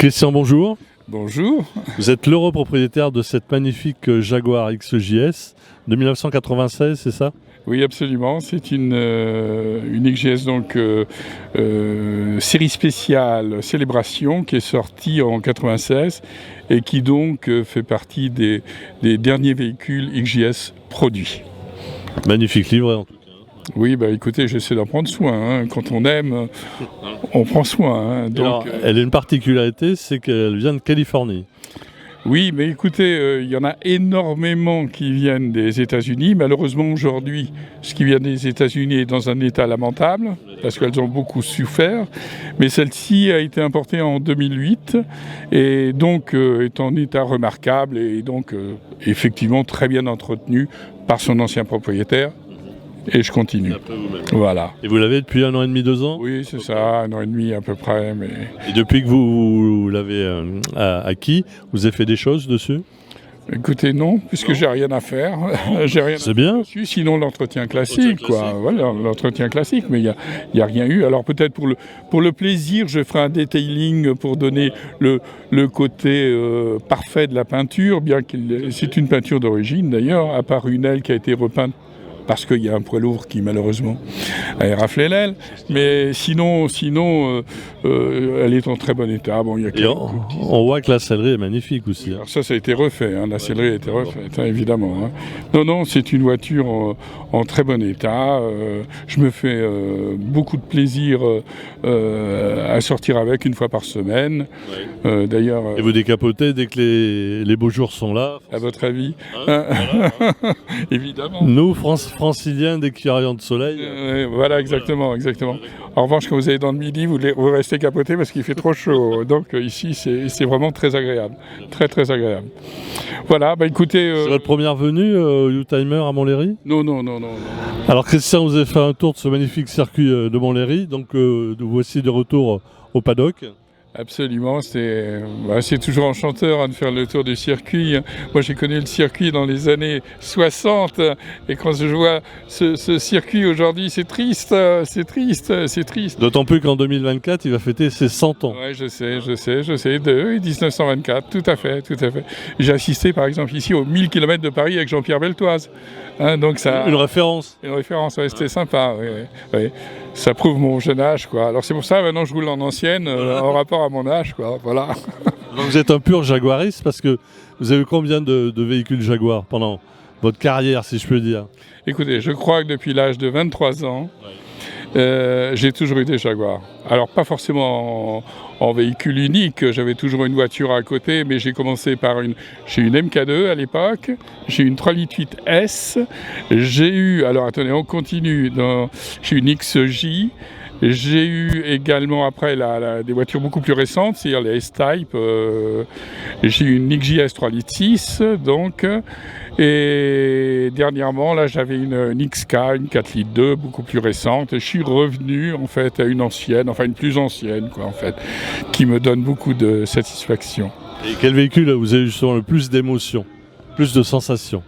Christian, bonjour. Bonjour. Vous êtes l'heureux propriétaire de cette magnifique Jaguar XJS de 1996, c'est ça? Oui, absolument. C'est une XJS donc série spéciale Célébration qui est sortie en 96 et qui donc fait partie des derniers véhicules XJS produits. Magnifique livret en tout cas. Oui, bah écoutez, j'essaie d'en prendre soin. Hein. Quand on aime, on prend soin. Hein. Donc, alors, elle a une particularité, c'est qu'elle vient de Californie. Oui, mais écoutez, il y en a énormément qui viennent des États-Unis. Malheureusement, aujourd'hui, ce qui vient des États-Unis est dans un état lamentable, parce qu'elles ont beaucoup souffert. Mais celle-ci a été importée en 2008, et donc est en état remarquable, et donc effectivement très bien entretenue par son ancien propriétaire. Et je continue. Voilà. Et vous l'avez depuis 1 an et demi, 2 ans? Oui, c'est ça, 1 an et demi à peu près. Mais... Et depuis que vous l'avez acquis, vous avez fait des choses dessus? Écoutez, non, puisque j'ai rien à faire. J'ai rien. C'est bien. Dessus, sinon l'entretien classique, quoi. Voilà, l'entretien classique, mais il y a rien eu. Alors peut-être pour le plaisir, je ferai un detailing pour donner le côté parfait de la peinture, bien c'est une peinture d'origine d'ailleurs, à part une aile qui a été repeinte parce qu'il y a un poids lourd qui malheureusement a raflé l'aile, mais sinon elle est en très bon état. Bon, il y a on voit que la sellerie est magnifique aussi. Alors ça a été refait, hein. La sellerie a été refaite, hein, évidemment. Hein. Non, c'est une voiture en très bon état. Je me fais beaucoup de plaisir à sortir avec 1 fois par semaine. D'ailleurs. Et vous décapotez dès que les beaux jours sont là? À votre avis? Hein, voilà. Évidemment. Nous, franciliens, dès qu'il y a rayon de soleil. Voilà, exactement. En revanche, quand vous allez dans le midi, vous restez capoté parce qu'il fait trop chaud. Donc ici, c'est vraiment très agréable. Très, très agréable. Voilà, bah écoutez... C'est votre première venue au U-Timer à Montlhéry? Non. Alors Christian, vous avez fait un tour de ce magnifique circuit de Montlhéry, donc nous voici de retour au paddock. Absolument, c'est toujours enchanteur de faire le tour du circuit. Moi, j'ai connu le circuit dans les années 60 et quand je vois ce circuit aujourd'hui, c'est triste. D'autant plus qu'en 2024, il va fêter ses 100 ans. Oui, je sais, de 1924, tout à fait. J'ai assisté par exemple ici aux 1000 km de Paris avec Jean-Pierre Beltoise. Hein, donc ça, une référence. Ouais, c'était sympa, oui. Ça prouve mon jeune âge, quoi. Alors c'est pour ça, maintenant, je roule en ancienne, en rapport à mon âge, quoi. Voilà. Donc vous êtes un pur jaguariste, parce que vous avez eu combien de véhicules Jaguar pendant votre carrière, si je peux dire? Écoutez, je crois que depuis l'âge de 23 ans, j'ai toujours eu des Jaguars. Alors pas forcément en véhicule unique, j'avais toujours une voiture à côté, mais j'ai commencé par j'ai eu une MK2 à l'époque, j'ai eu une 3.8 S, j'ai eu, alors attendez, on continue, j'ai eu une XJ, j'ai eu également après des voitures beaucoup plus récentes, c'est-à-dire les S-Type, j'ai eu une XJS 3.6 donc, et dernièrement là j'avais une XK, une 4 litres 2, beaucoup plus récente, et je suis revenu en fait à une ancienne, enfin une plus ancienne quoi en fait, qui me donne beaucoup de satisfaction. Et quel véhicule vous avez justement le plus d'émotions, plus de sensations?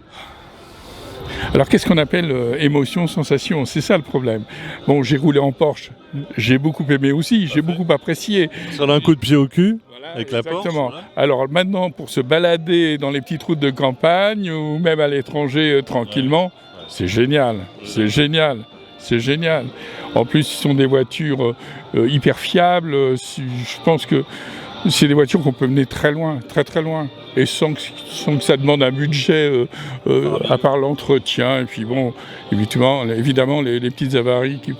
Alors qu'est-ce qu'on appelle émotion, sensation? C'est ça le problème. Bon, j'ai roulé en Porsche, j'ai beaucoup aimé aussi, j'ai beaucoup apprécié. Ça a un coup de pied au cul avec la Porsche. Exactement. Voilà. Alors maintenant, pour se balader dans les petites routes de campagne ou même à l'étranger tranquillement, c'est génial. En plus, ce sont des voitures hyper fiables. Je pense que c'est des voitures qu'on peut mener très loin, très loin. Et sans que ça demande un budget à part l'entretien. Et puis bon, évidemment les petites avaries qui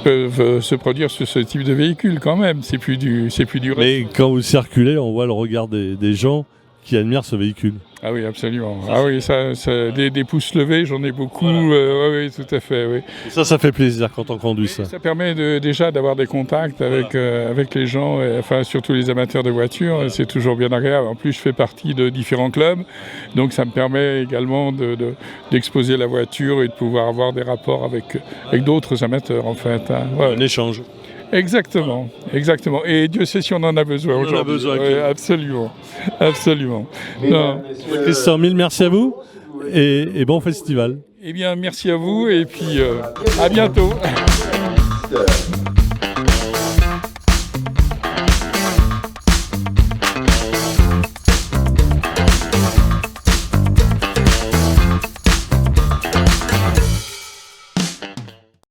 peuvent se produire sur ce type de véhicule quand même. C'est plus du Mais quand vous circulez, on voit le regard des gens qui admirent ce véhicule. Ah oui, absolument. Ah oui, ça des pouces levés, j'en ai beaucoup. Voilà. Oui, tout à fait. Oui. Et ça fait plaisir quand on conduit ça. Ça permet déjà d'avoir des contacts avec les gens, enfin surtout les amateurs de voitures. Voilà. C'est toujours bien agréable. En plus, je fais partie de différents clubs, donc ça me permet également d'exposer la voiture et de pouvoir avoir des rapports avec d'autres amateurs en fait. Hein. Voilà. Un échange. Exactement. Et Dieu sait si on en a besoin aujourd'hui. On en a besoin. Absolument. Christian, mille merci à vous et bon festival. Eh bien, merci à vous et puis à bientôt.